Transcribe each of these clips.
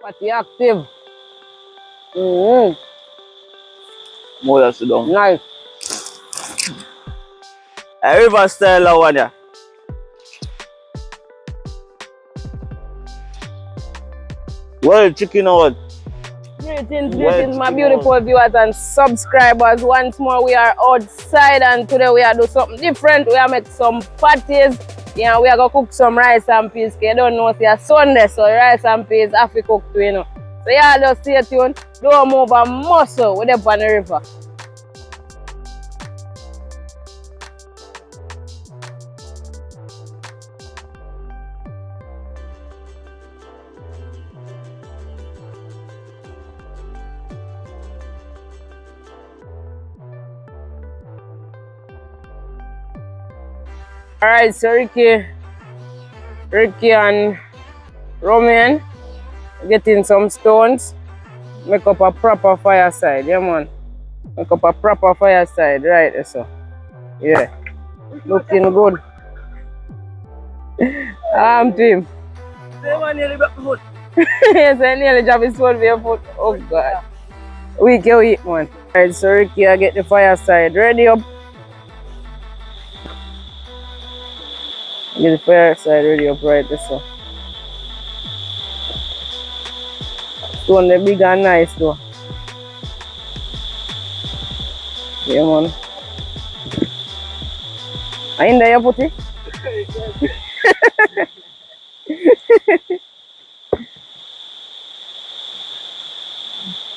Patty active. Mm-hmm. More than sit down. Nice. A river style that one, yeah. Well, chicken or what? Greetings, my beautiful viewers and subscribers. Once more, we are outside, and today we are doing something different. We are make some patties. Yeah, we are gonna cook some rice and peas. You don't know it's Sunday, so rice and peas have to cook too, you know. So yeah, just stay tuned. Don't move a muscle with up on the river. Alright, so Ricky and Roman getting some stones. Make up a proper fireside, yeah man. Make up a proper fireside, right so. Yeah. Looking good. Team. Yes, I nearly drop his foot with your foot. Oh God. Weak you eat, man. Alright, so Ricky, I get the fireside ready up. Get the fireside ready up right there, so. Stone the big and nice though. Yeah, man. Are in there you put it?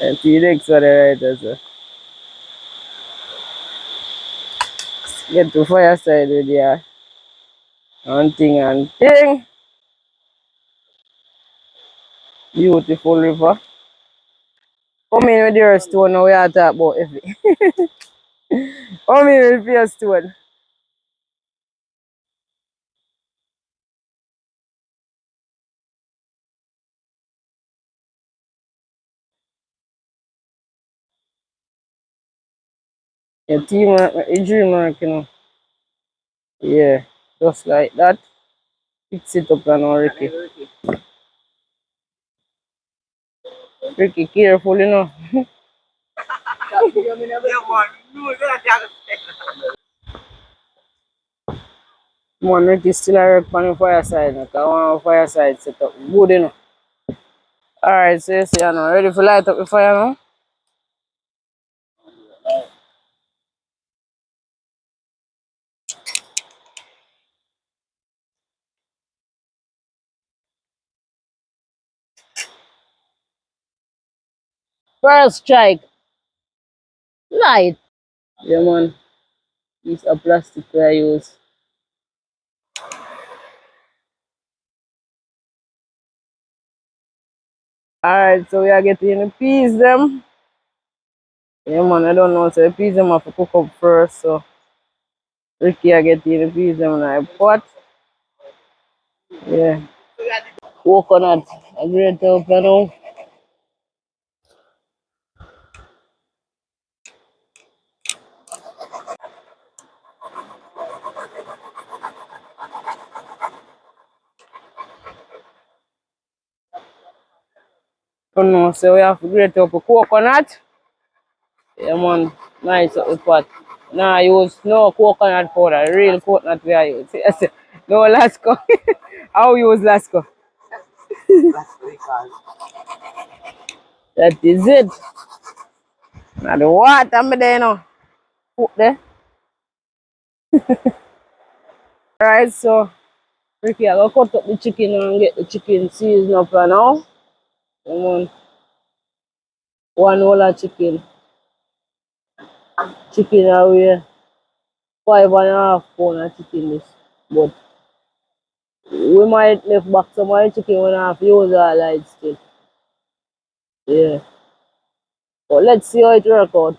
And see the next one right there, so. Get the fireside ready, yeah. And thing. Beautiful river. Come in with your stone now we are talking about everything. Come in with your stone. Your team mark, your dream mark, you know. Yeah, just like that. Fix it up now, Ricky. Ricky, careful, you know. Come on, Ricky still a work on the fireside. Because I want a fireside set up good, you know. Alright, so you see, you know, ready for light up the fire now? First strike. Light. Yeah, man. Piece of plastic I use. Alright, so we are getting the peas them. Yeah, man, I don't know, so the peas them have to cook up first, so Ricky I getting the peas them in a pot. Yeah. Coconut, a great help, you know. You know, so we have to grate up a coconut. Yeah, man, nice up the pot. Nah, I use no coconut powder, real coconut we I use. Yes. No Lasco. How we use Lasco? That is it. Now the water I'm there now. Put there. Alright, so Ricky, I go cut up the chicken and get the chicken seasoned up and now. Come on. One whole chicken. Chicken away. 5.5 pounds of chicken this. But we might left back some of the chicken when I have to use all light still. Yeah. But let's see how it works out.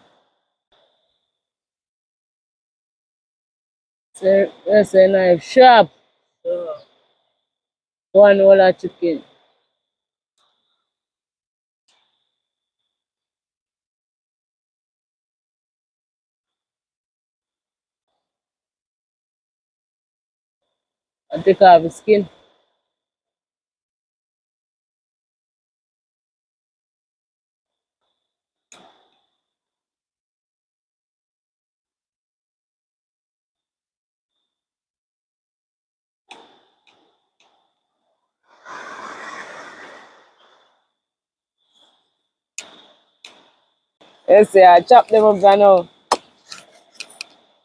So that's a knife sharp. One whole chicken. I take off the skin. Yes, I chop them up right now.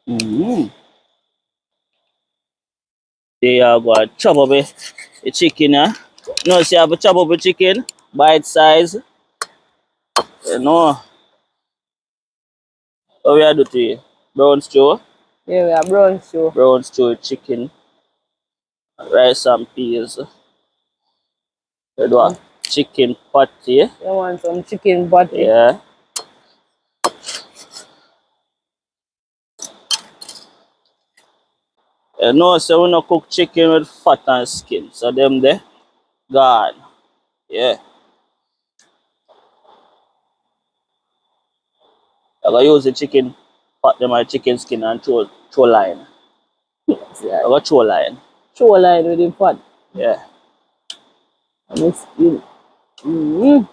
There you go. Chop up the chicken, No, see, I have to chop up the chicken, bite size. You know, what we are do to you? Brown stew, Yeah, we are brown stew. brown stew chicken, rice and peas. You do a chicken patty. You want some chicken patty? Yeah. You know, so we no cook chicken with fat and skin. So them there, gone. Yeah. I gotta use the chicken, fat them my chicken skin and throw line. I got throw line. Show line with the fat. Yeah. And the skin.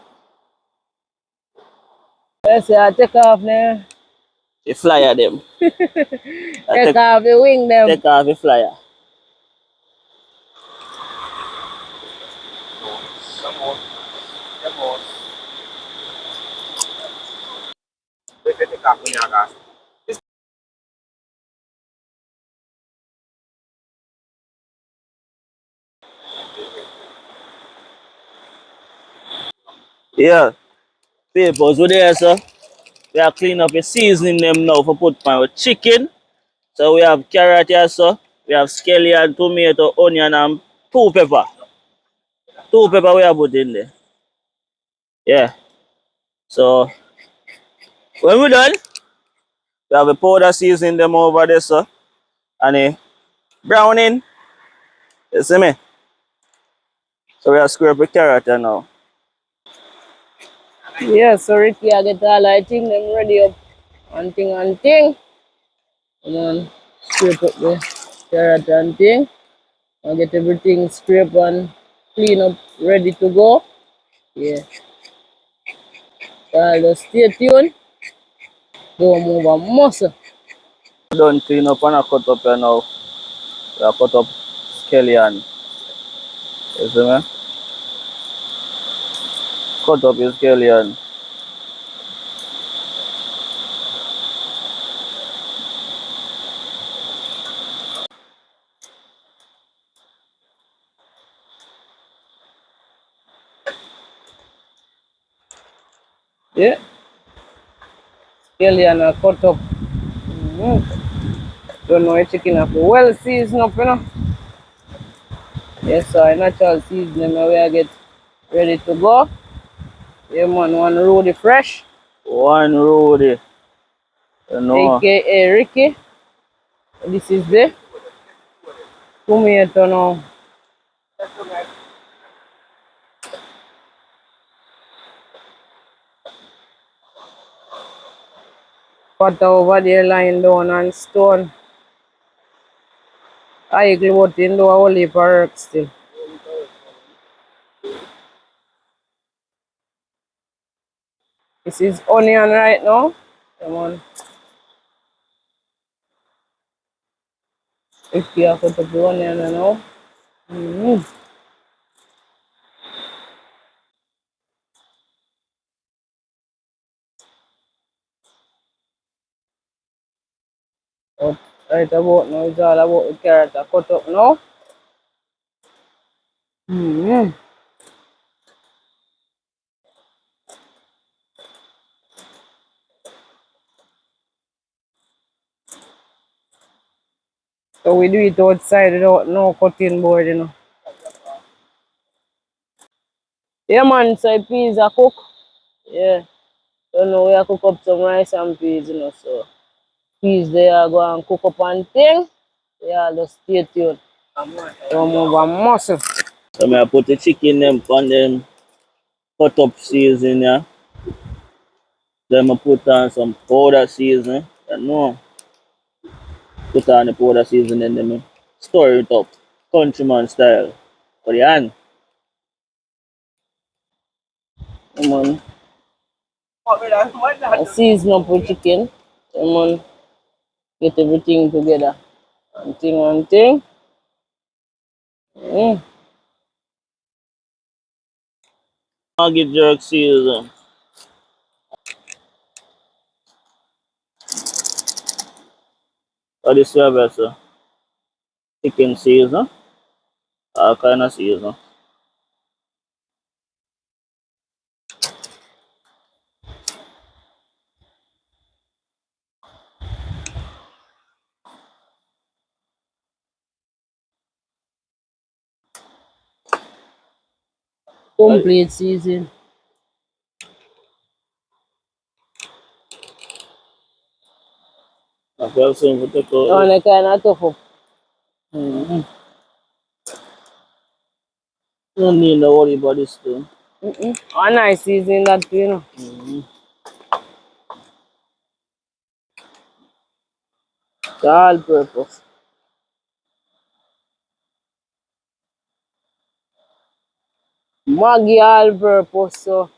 Yes, I take off now. The flyer them. I Take off the wing them. take off the flyer. Yeah. Papers with there, sir. We are clean up and seasoning them now for put pan with chicken. So we have carrot here, sir. We have scallion, tomato, onion, and two pepper. Two pepper we have put in there. Yeah. So when we're done, we have a powder seasoning them over there, sir. And a browning. You see me? So we are scrape the carrot here now. Yeah, so Ricky, I get all I think them ready up. And thing and thing. Come on, scrape up the carrot and thing. I get everything scrape and clean up, ready to go. Yeah. So just stay tuned. Don't move a muscle. Done clean up and I cut up here now. We are cut up scallion. You see me? Cut up his scallion. Yeah. Scallion are cut up. Don't know if chicken have to well seasoned up, you know. Yes, so I natural seasoning now we are get ready to go. Yeah man, one Rudy fresh, One road, you know. aka Ricky. This is the tomato now. Cut over there lying down and stone. I glue in do a whole heap of work still. This is onion right now. Come on. If you have cut up the onion now. But right about now it's all about the carrot I cut up now. So we do it outside without no cutting board, you know. Yeah man, so peas are cook. Yeah. So now we are cook up some rice and peas, you know. So peas they are go and cook up and thing. Yeah, just stay tuned. Don't move a muscle. So I put the chicken them on them cut up seasoning, yeah. Then I put on some powder seasoning. You know. Put on the powder seasoning, then I stir it up. Countryman style. For the hand. Come on. I season up with chicken. Come on, get everything together. And thing and thing. Maggi jerk season. Or this we have also chicken season, all kind of season. Complete season. I feel soon for take out On this. the kind of tough. Mm-hmm. Don't need to worry about this too. A nice season that too, you know. Mm-hmm. It's all purpose. Maggie all purpose, so.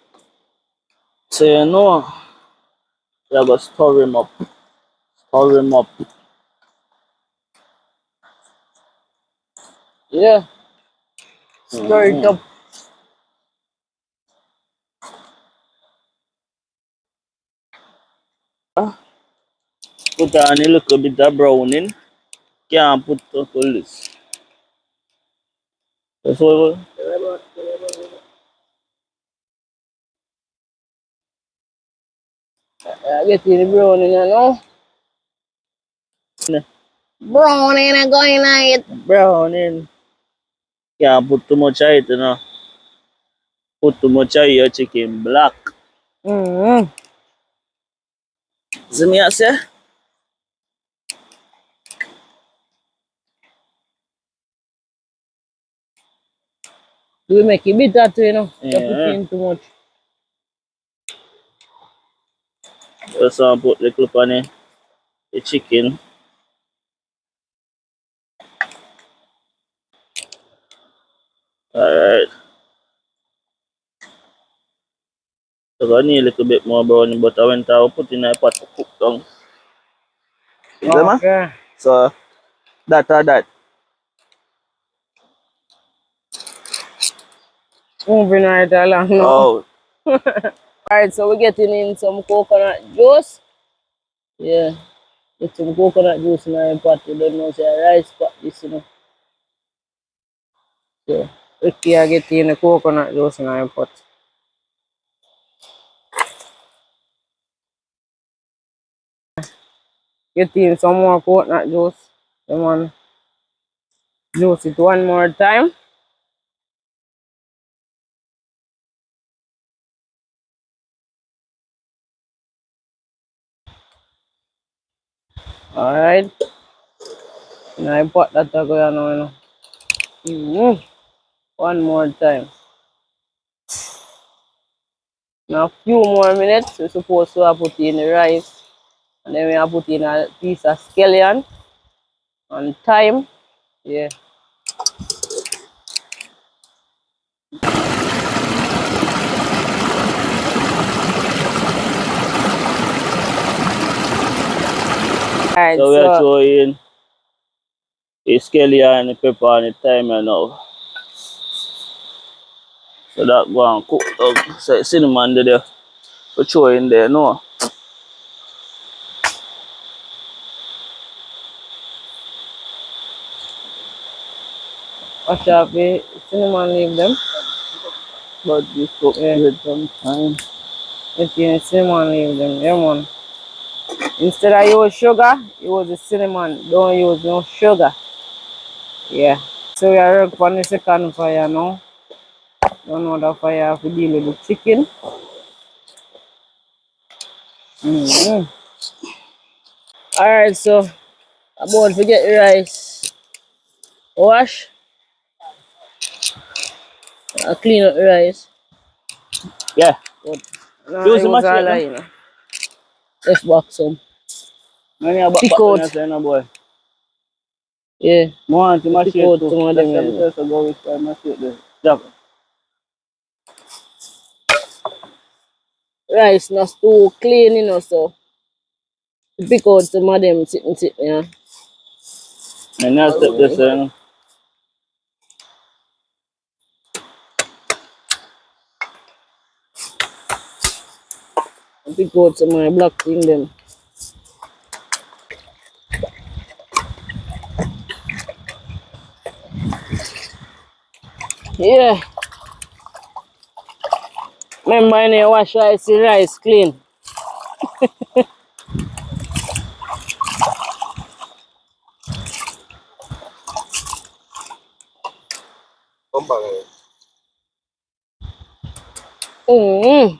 So you know, you gotta stir him up. Stir him up. Yeah. Stir it Mm-hmm. up. Put on a little bit of browning. Can't put all this. That's what Get in the browning, you know. Browning and going on it. browning. Can't put too much of it, you know. Put too much of your chicken black. Mm-hmm. See me I say? We make it bitter too, you know. Don't put Yeah. in too much. Just put the clip on the chicken. Alright. So I need a little bit more browning, but I went to put in a pot to cook down. You see, man? Okay. So that or that. Moving right along now. Oh, Alright, so we're getting in some coconut juice. Yeah. Get some coconut juice in our pot. You don't know, say a rice pot this, you know. So, Ricky, I get in the coconut juice in our pot. Get in some more coconut juice. Come on. Juice it one more time. Alright. And I pot that go on now, you know. One more time. Now a few more minutes, we're supposed to have put in the rice. And then we have put in a piece of scallion and thyme. Yeah. Alright, so we are so throwing the scallion, the pepper, and the thyme now. So that go and cook down. So cinnamon there. We throw in there, no. wash off the cinnamon leave them. But this cook Yeah. with some time. Get in the cinnamon leave them. Yeah, man. Instead of use sugar, use the cinnamon. Don't use no sugar. Yeah. So we are working on the second fire now. Don't know the fire to deal with the chicken. Alright, so about to get the rice. Wash. Clean up the rice. Yeah. But now Use it the was all machete, no? like, you know. Let's back some. Many a back Pick back when you out. say no boy. Yeah. More to Pick machete out too. some of That's them, why you know. because I go with my machete. Jump. Rice not too clean, you know, so pick out some of them sitting, yeah. And now step this in. Pick out some of my black thing them. Yeah. Remember when you wash rice clean. Mm-hmm.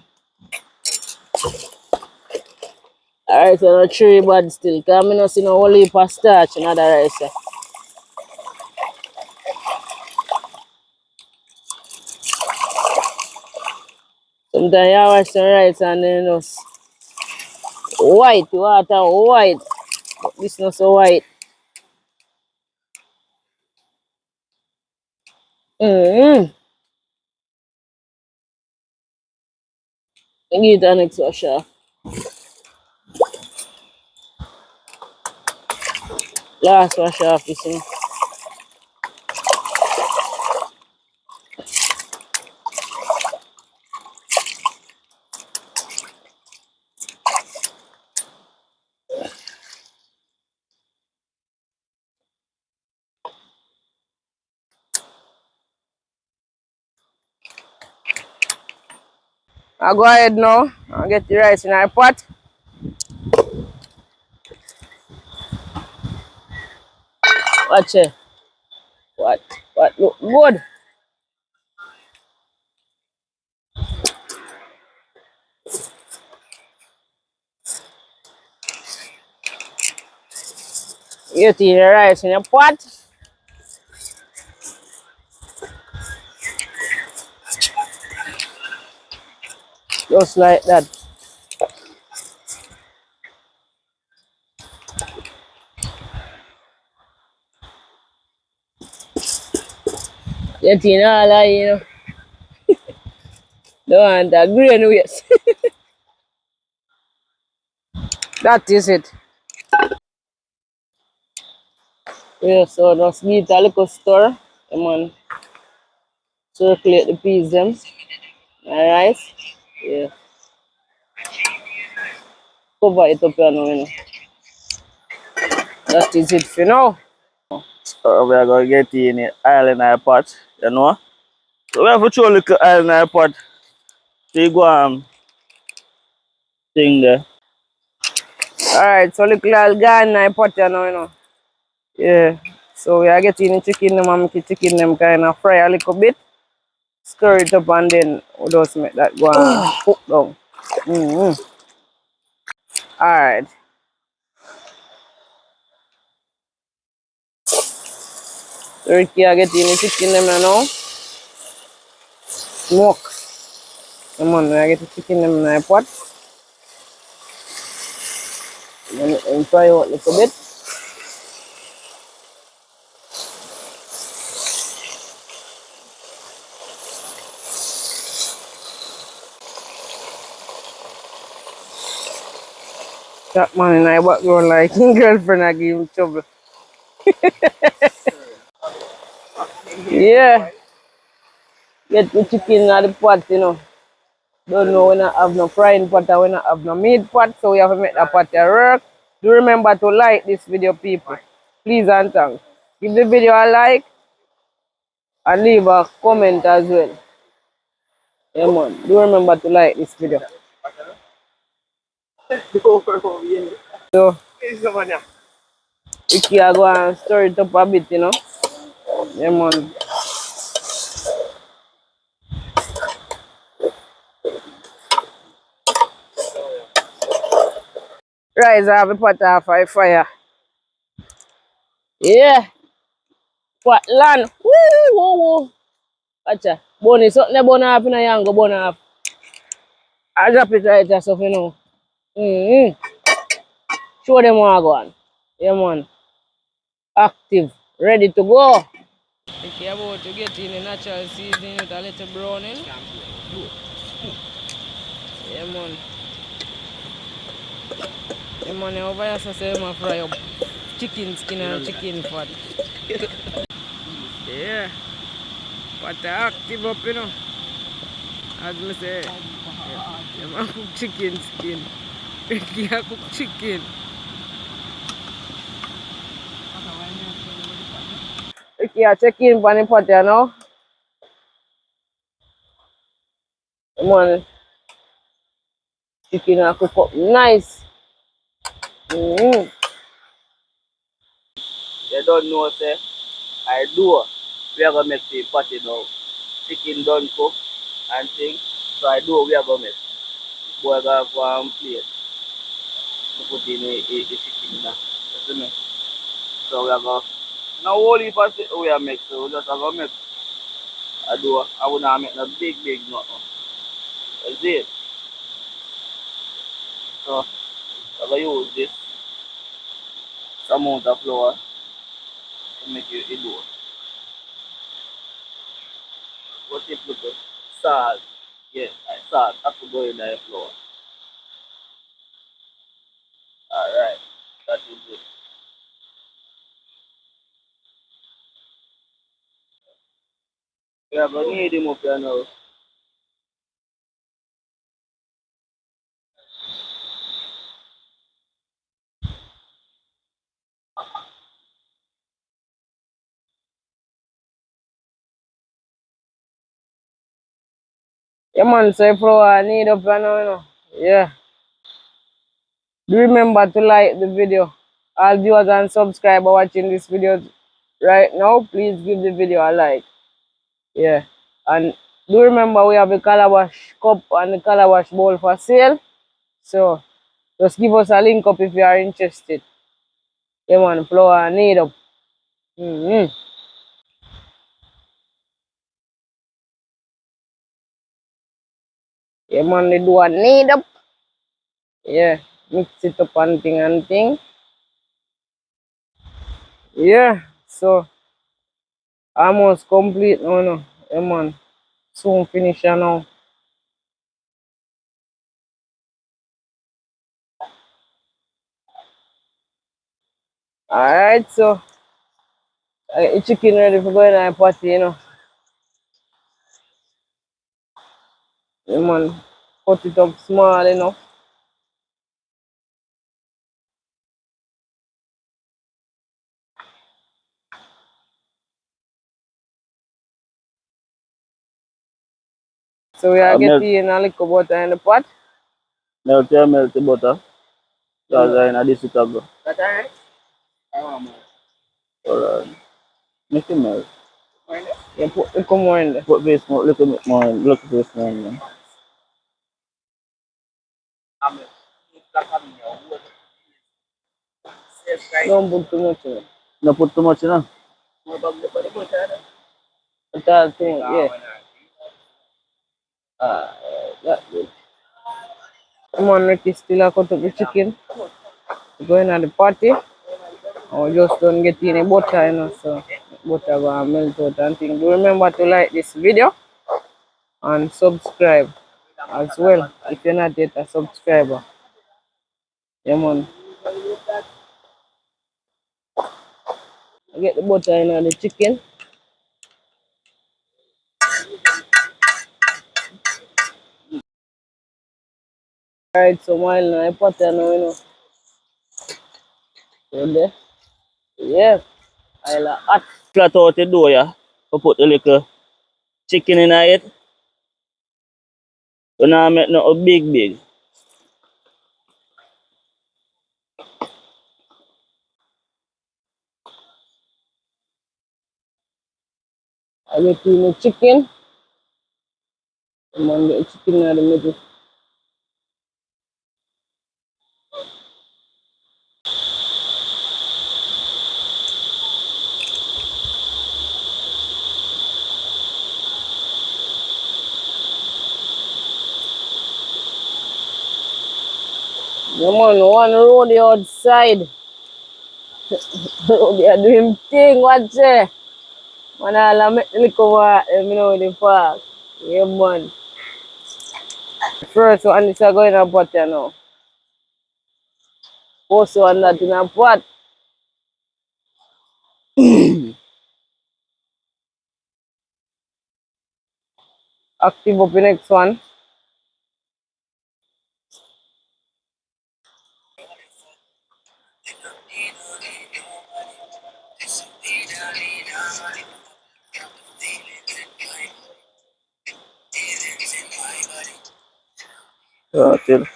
Alright, so no three bad still. Because I don't see no whole heap of starch in other rice. Sometimes you wash some rice and then just white, water white. But this not so white. Mm-hmm. Give it the next wash off. Last wash off, you see. I go ahead now and get the rice in our pot. Watch it. What look good. Get the rice in your pot. Just like that. Get in all that, you know. Don't want that grain waste. That is it. Yeah, so just give it a little stir. Come on. Circulate the peas them. Alright. Yeah. Cover it up here now, you know. That is it for now. So we are gonna get in the oil in our pot, you know. So we have to throw a little oil in our pot to go thing there. Alright, so little I'll go in my pot here now, you know. Yeah. So we are getting the chicken them and make the chicken them kind of fry a little bit. Stir it up and then we just make that go and cook down. Mm-hmm. Alright. So Ricky are getting the chicken them now. Smoke. Come on, I get the chicken them in my pot. And fry out a little bit. That man in my background like his girlfriend I give him trouble. Yeah. Get the chicken in the pot, you know. Don't know we not have no frying pot or we not have no meat pot, so we have to make that pot work. Do remember to like this video, people. Please and thanks. Give the video a like and leave a comment as well. Yeah, man. Do remember to like this video. So, Ricky, I go and stir it up a bit, you know. Yeah, man. Rice, I have a pot off a fire. Yeah. Pot land. Woo, woo, woo. Gotcha. Bone is something bone off in a young go bone off. I drop it right there, so you know. Mm-hmm. Show them what I go on. Yeah, man. Active. Ready to go. Okay, about to get in the natural seasoning with a little browning. Yeah, man. Yeah, man, over here, so say I fry up chicken skin and chicken fat. Yeah. But active up, you know. As I say, yeah, man, cook chicken skin. Yeah, cook chicken. Okay, I check in for the pot here now. Come on, chicken a cook up nice. Mm-hmm. You don't know, say, I do. We are gonna make the patty now. Chicken done cook and thing. So I do we are gonna make. Boy got one plate to put in the chicken in that. You see me? So we are gonna now whole heap of we are make, so we just are gonna make. I would not make no big nothing. You see it? So I'm gonna use this amount of flour to make it do. What if look at salt? Yeah, salt have to go in the flour. Alright, that is it. We are gonna need him up here now. Yeah, man, so flour need up and you know. Yeah. Do remember to like the video. All viewers and subscribers watching this video right now, please give the video a like. Yeah. And do remember we have the calabash cup and the calabash bowl for sale. So just give us a link up if you are interested. Yeah, man, flour need up. Mm-hmm. Yeah, man, they do a need up. Yeah. Mix it up and thing. Yeah. So almost complete now, no. Yeah, man. Soon finish now. Alright, so I get the chicken ready for going on a party, you know. Yeah, man. Cut it up small enough. So we are Melt, getting a little butter in the pot. melt the butter. Because I know this it a go. That alright? Alright. Make it melt. Yeah, put little more in there. Put this more, little bit more, little bit more in there. Don't put too much in it. No put too much in there. That thing, yeah. That's good. Come on, Ricky, still a cut up the chicken. Going at the party. Or just don't get any butter, you know, so butter gonna melt out and thing. Do remember to like this video and subscribe as well if you're not yet a subscriber. Yeah, man. I get the butter in the chicken. Alright, so while now I butter now, you know. So there. Yeah. I like hot. Flat out the dough, yeah. We put the little chicken in it. We now make no big. I get in the chicken. I'm gonna get the chicken in the middle. Yeah, man, one road the outside. They are doing thing, what's it? Man, I'll make the little walk, you know, in the park. Yeah, man. First one is going to butter now. First one that in a pot. Active up the next one. Till.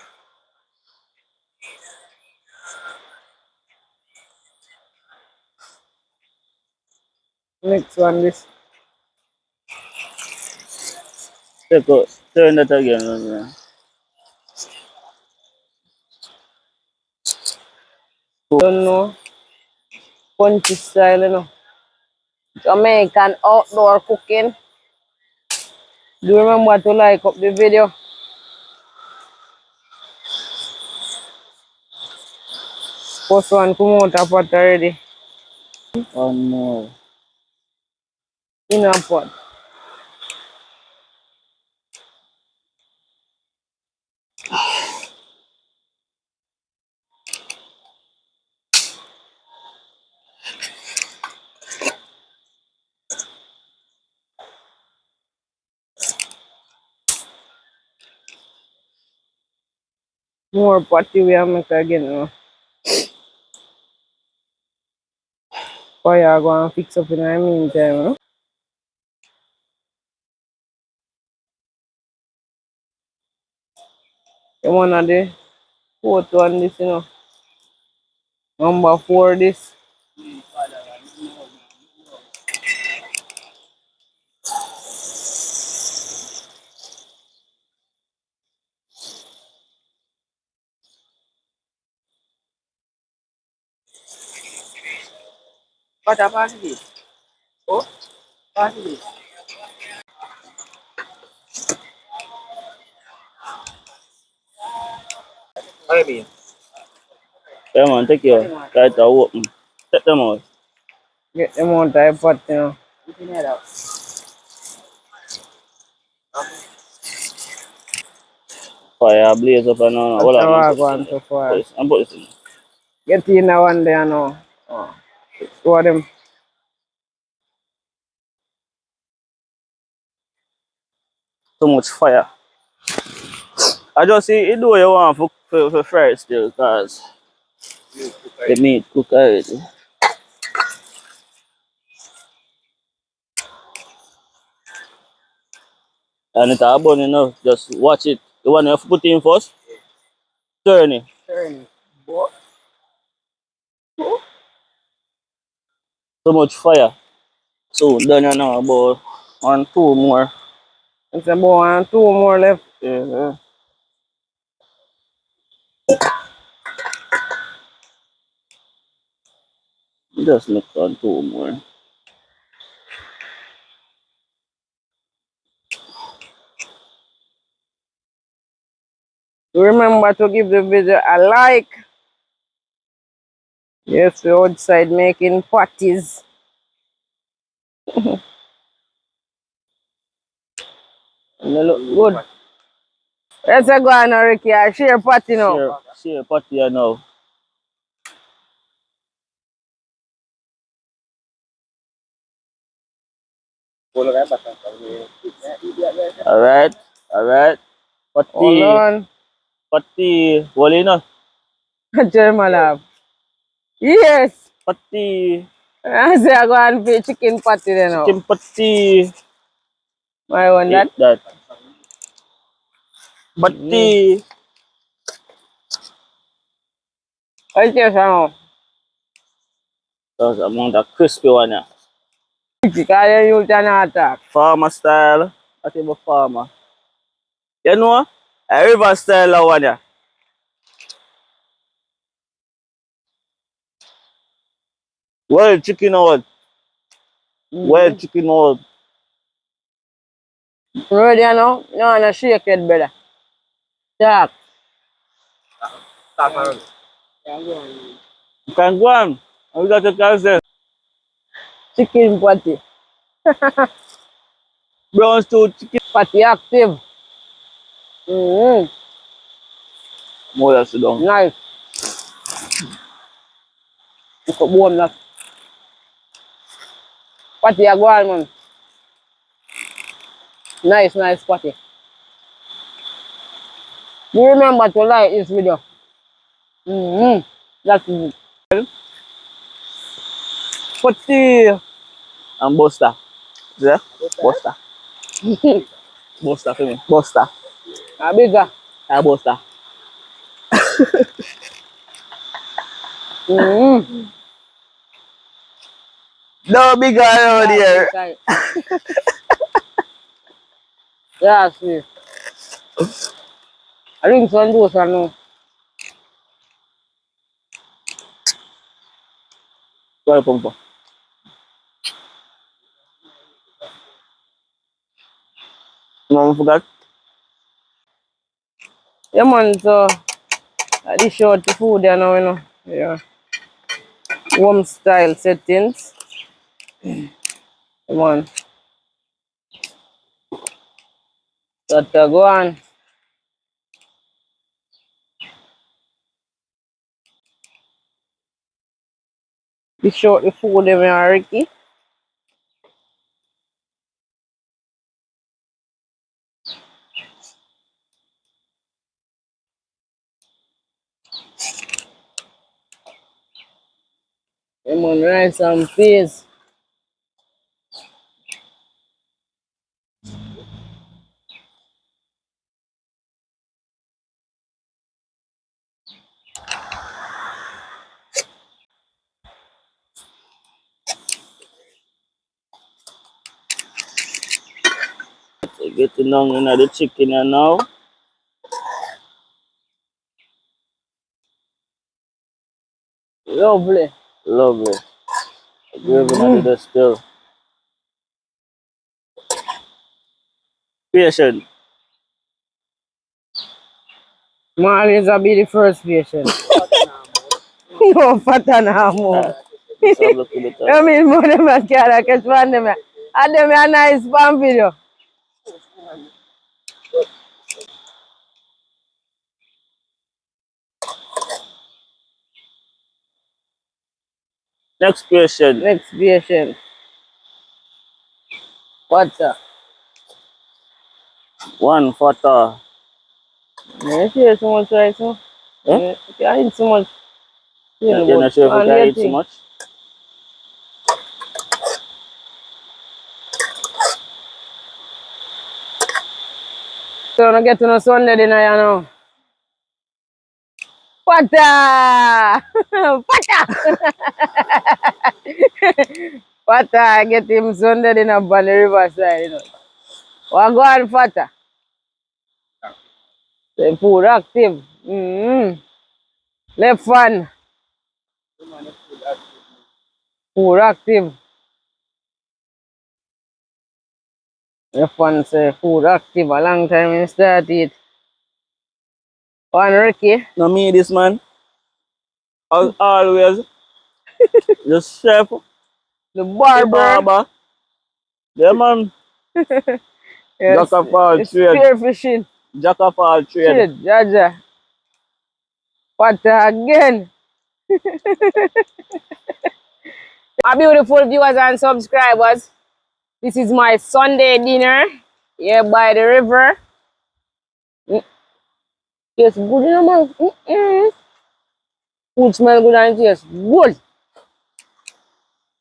Next one, this. Take out. Turn that again. Don't know. Punchy style, you know. Jamaican outdoor cooking. Do remember to like up the video. First one come out of pot already. One more. In a pot. More potty we have make again, you know. Fire go and fix up in the meantime, you know. The one of the fourth one this, you know. Number 4 this. What about this? Oh, what is this? What do you mean? Yeah, man, take your try to open. Take them out. Get them out of the pot, you know. Fire blaze up and now. That's Hold on, how man. I Put go this in on there. so far. And put this in. Get in that one there now. Oh. Two of them. Too much fire. I just see it do what you want for fry it still, because the meat cook already. And it's a bun enough. Just watch it. The one you have to put in first, turn it. Turn. What? Too much fire. So done you now about 1, 2 more. It's about 2 more left. Yeah. Just look on 2 more. Remember to give the video a like. Yes, we're outside making patties. And they look good. Let's go on, Ricky. I share patty now. Share patty here now. Alright, alright. Hold Patty, on. patty. Wala na. German lab. Yes. Patty. I say I go and pay chicken patty then now. Chicken patty. I want Eat that. that. Patty. I just know. That's among the crispy one. Yeah. Because you use an attack. Farmer style. I think about farmer. You know? A river style one. Yeah. Well, chicken out. Well, chicken out. Ready now? No, no, shake it, brother. Jack. You can go on. We got to cancel. Chicken patty. Brown stew chicken. Patty active. Mm-hmm. More sit down. Nice. Look at bone that. Patty a go on, man. Nice, nice patty. You remember to like this video. That's it. Patty. And Buster. Yeah? Buster. Buster for me. Buster. A bigger. I bosta. No big around here. Yeah, see. I think some do some no. Wala pong po. No forgot. Yeah, man, so I dish out the food there now, you know. Yeah. Home style settings. Come on. Got to go on. Dish out the food there, man, Ricky. Come on, rice and peas. Getting down in the chicken here now. Lovely. Lovely. Gravy not the still. Patient. Man is a be the first patient. No, fat and hammock. Let's have a look at it. I mean, more than my car, catch one them. And them a nice farm video. Next patient. Next patient. What's up? One fata. You see so much right now? Eh? You can't eat so much. You're not sure if you can eat so much? So I get to no Sunday dinner, you know. Pata! Pata! Pata, I get him Sunday dinner on the riverside, you know. What go on, Pata? The food active. Left fun. Food active. Left fun say food active. A long time in start it. One Ricky. No me this man. As always. The chef. The The barber. barber. Yeah man. Yes, Jack of all it's trade. spear fishing. Jack of all trade. Trade, Jaja. Pata again. My beautiful viewers and subscribers. This is my Sunday dinner here by the river. Tastes good, you know, man. Food smell good and tastes good.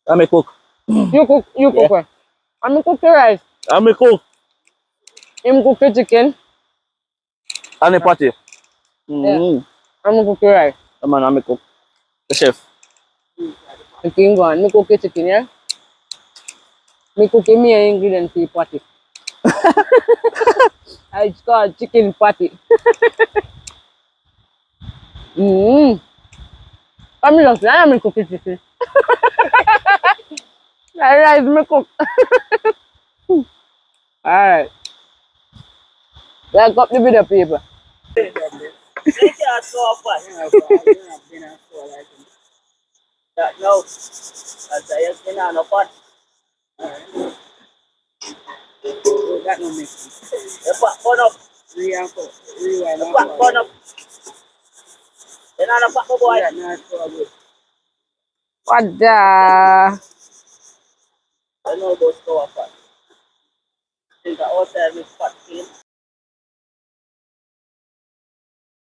I'm a cook. You cook, Yeah. well. I'm cook the rice. I'm a cook. Him cook the chicken. And a patty. Yeah. I'm cook the rice. Come on, I'm a cook. The chef. The king gone. Me cook the chicken, yeah? Me cook the main ingredient for the patty. It's called chicken patty. I'm just I'm cook the chicken. That rice me cook. Alright. Back up the video, people. No, that's no pot. That no mix. The pot burn up. The pot burn up. Then on the pot boy. What the? I know those go up. Think the outside mix pot clean.